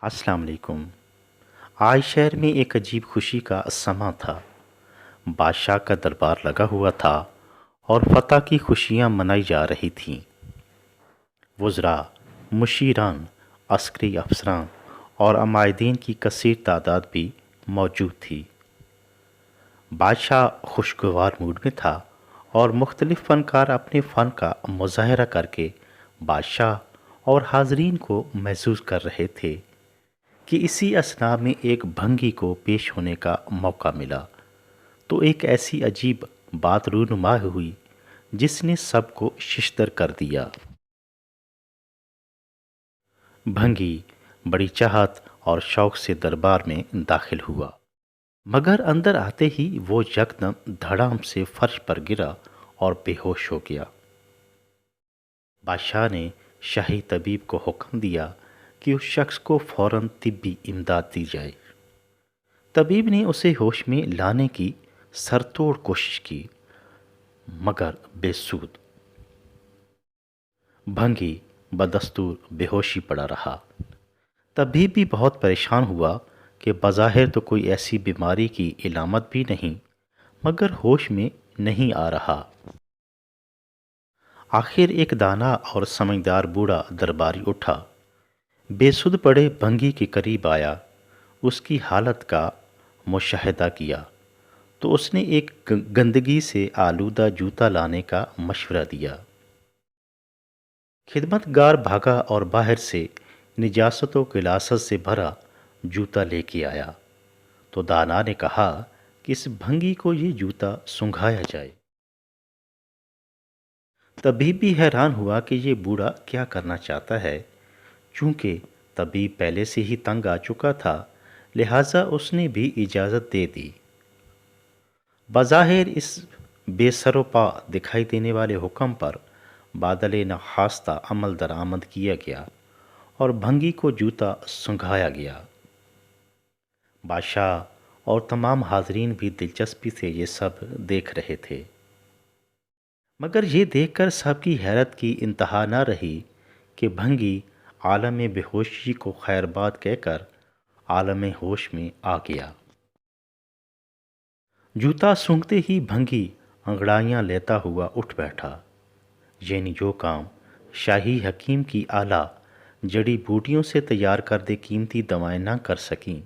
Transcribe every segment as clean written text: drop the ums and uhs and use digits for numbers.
अस्सलाम वालेकुम। आज शहर में एक अजीब खुशी का समा था। बादशाह का दरबार लगा हुआ था और फतह की खुशियां मनाई जा रही थीं। वज़रा, मुशीरान, अस्करी अफसरान और अमायदीन की कसीर तादाद भी मौजूद थी। बादशाह खुशगवार मूड में था और मुख्तलिफ फ़नकार अपने फ़न का मुजाहरा करके बादशाह और हाज़रीन को महसूस कर रहे थे कि इसी असना में एक भंगी को पेश होने का मौका मिला तो एक ऐसी अजीब बात रूनुमा हुई जिसने सबको शिश्तर कर दिया। भंगी बड़ी चाहत और शौक से दरबार में दाखिल हुआ, मगर अंदर आते ही वो यकदम धड़ाम से फर्श पर गिरा और बेहोश हो गया। बादशाह ने शाही तबीब को हुक्म दिया कि उस शख्स को फौरन तिब्बी इमदाद दी जाए। तबीब ने उसे होश में लाने की सरतोड़ कोशिश की, मगर बेसूद। भंगी बदस्तूर बेहोशी पड़ा रहा। तबीब भी बहुत परेशान हुआ कि बज़ाहिर तो कोई ऐसी बीमारी की इलामत भी नहीं, मगर होश में नहीं आ रहा। आखिर एक दाना और समझदार बूढ़ा दरबारी उठा, बेसुध पड़े भंगी के करीब आया, उसकी हालत का मुशाहिदा किया तो उसने एक गंदगी से आलूदा जूता लाने का मशवरा दिया। खिदमतगार भागा और बाहर से निजासतों गिलासत से भरा जूता लेके आया तो दाना ने कहा कि इस भंगी को ये जूता सुंघाया जाए। तबीब भी हैरान हुआ कि ये बूढ़ा क्या करना चाहता है। चूंकि तबीब पहले से ही तंग आ चुका था, लिहाजा उसने भी इजाज़त दे दी। बज़ाहिर इस बेसरोपा दिखाई देने वाले हुक्म पर बादल नखास्ता अमल दरामद किया गया और भंगी को जूता सुंघाया गया। बादशाह और तमाम हाजरीन भी दिलचस्पी से ये सब देख रहे थे, मगर ये देखकर सबकी हैरत की इंतहा न रही कि भंगी आलम बेहोशी को खैरबाद कहकर आलम होश में आ गया। जूता सूंघते ही भंगी अंगड़ाइयाँ लेता हुआ उठ बैठा, यानी जो काम शाही हकीम की आला जड़ी बूटियों से तैयार करदे कीमती दवाएं ना कर सकीं,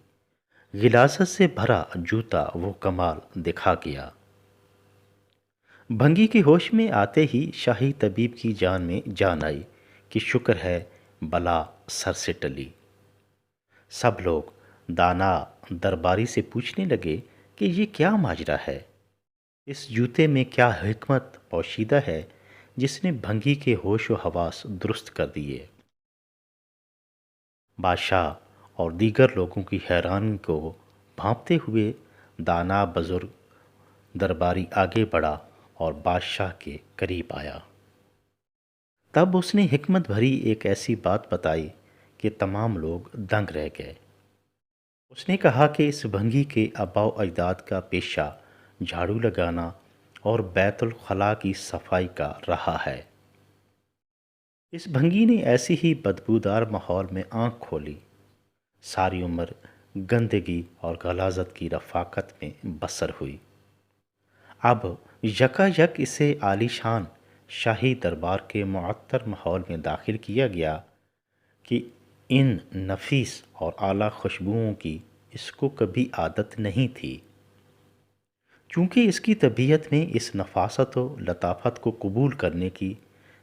गिलासत से भरा जूता वो कमाल दिखा गया। भंगी के होश में आते ही शाही तबीब की जान में जान आई कि शुक्र है बला सर से टली। सब लोग दाना दरबारी से पूछने लगे कि ये क्या माजरा है, इस जूते में क्या हिकमत पोशीदा है जिसने भंगी के होश व हवास दुरुस्त कर दिए। बादशाह और दीगर लोगों की हैरानी को भांपते हुए दाना बुजुर्ग दरबारी आगे बढ़ा और बादशाह के करीब आया। तब उसने हिकमत भरी एक ऐसी बात बताई कि तमाम लोग दंग रह गए। उसने कहा कि इस भंगी के आबाओ अजदाद का पेशा झाड़ू लगाना और बैतुल खला की सफाई का रहा है। इस भंगी ने ऐसी ही बदबूदार माहौल में आंख खोली, सारी उम्र गंदगी और गलाजत की रफाकत में बसर हुई। अब यकायक इसे आलीशान शाही दरबार के मुअत्तर माहौल में दाखिल किया गया कि इन नफीस और आला खुशबुओं की इसको कभी आदत नहीं थी। चूँकि इसकी तबीयत में इस नफासत व लताफत को कबूल करने की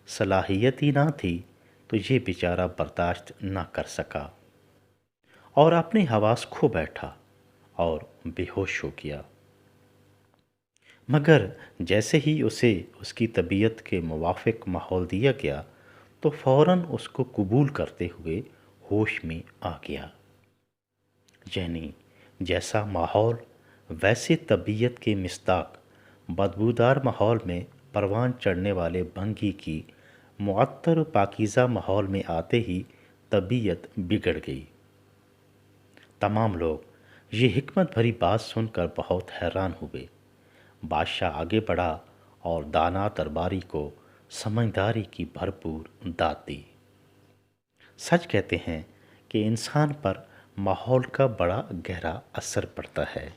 सलाहियत ही ना थी, तो ये बेचारा बर्दाश्त ना कर सका और अपने हवास खो बैठा और बेहोश हो गया। मगर जैसे ही उसे उसकी तबीयत के मुवाफिक माहौल दिया गया तो फ़ौरन उसको कबूल करते हुए होश में आ गया। यानी जैसा माहौल वैसे तबीयत के मिस्ताक बदबूदार माहौल में परवान चढ़ने वाले भंगी की मुअत्तर पाकीज़ा माहौल में आते ही तबीयत बिगड़ गई। तमाम लोग ये हिकमत भरी बात सुनकर बहुत हैरान हुए। बादशाह आगे बढ़ा और दाना दरबारी को समझदारी की भरपूर दाद दी। सच कहते हैं کہ انسان پر ماحول کا بڑا گہرا اثر پڑتا ہے۔